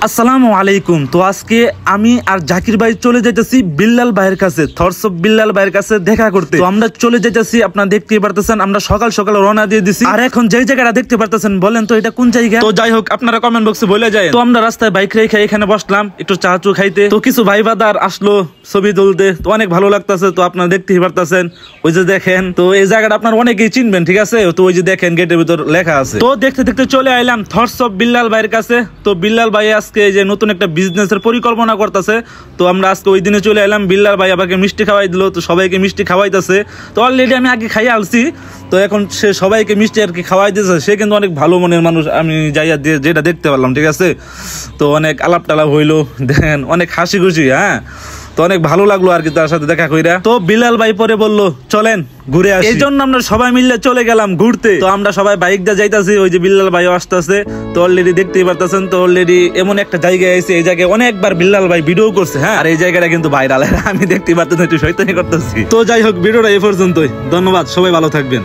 আসসালামু আলাইকুম। তো আজকে আমি আর জাকির ভাই চলে যাইতেছি বিল্লাল ভাইয়ের কাছে, থরস অফ বিল্লাল ভাইয়ের কাছে দেখা করতে। তো আমরা চলে যাইতেছি, আপনারা দেখতেই পারতেছেন, আমরা সকাল সকাল রওনা দিয়ে দিছি। আর এখন যেই জায়গাটা দেখতে পারতেছেন, বলেন তো এটা কোন জায়গা? তো যাই হোক, আপনারা কমেন্ট বক্সে বলে যায়। তো আমরা রাস্তায় বাইক রেখে এখানে বসলাম একটু চা চু খাইতে। তো কিছু ভাই বাদার আসলো ছবি তুলতে, তো অনেক ভালো লাগতেছে। তো আপনারা দেখতেই পারতেছেন, ওই যে দেখেন, তো এই জায়গাটা আপনারা অনেকেই চিনবেন, ঠিক আছে? তো ওই যে দেখেন গেটের ভিতর লেখা আছে। তো দেখতে দেখতে চলে আইলাম থরস অফ বিল্লাল ভাইয়ের কাছে। তো বিল্লাল ভাই আজকে যে নতুন একটা বিজনেসের পরিকল্পনা করতেছে, তো আমরা আজকে ওই দিনে চলে এলাম। বিল্লাল ভাই আমাকে মিষ্টি খাওয়াই দিল, তো সবাইকে মিষ্টি খাওয়াইতেছে। তো অলরেডি আমি আগে খাইয়ে আলছি, তো এখন সে সবাইকে মিষ্টি আর কি খাওয়াই দিয়েছে। সে কিন্তু অনেক ভালো মনের মানুষ, আমি যাইয়া যেটা দেখতে পারলাম, ঠিক আছে? তো অনেক আলাপ টালাপ হইলো, দেখেন অনেক হাসি খুশি। হ্যাঁ, তো অনেক ভালো লাগলো আর কি তার সাথে দেখা কইরা। তো বিল্লাল ভাই পরে বললো চলেন ঘুরে আসি, এই জন্য আমরা সবাই মিলে চলে গেলাম ঘুরতে। তো আমরা সবাই বাইক দিয়ে যাইতাছি, ওই যে বিল্লাল ভাই আসতেছে। তো অলরেডি দেখতেই পারতেছেন, তো অলরেডি এমন একটা জায়গায় আছে, এই জায়গায় অনেকবার বিল্লাল ভাই ভিডিও করছে। হ্যাঁ, আর এই জায়গাটা কিন্তু ভাইরাল, আমি দেখতেই পারতেছি একটু শয়তানি করতেছি। তো যাই হোক, ভিডিওটা এই পর্যন্তই। ধন্যবাদ, সবাই ভালো থাকবেন।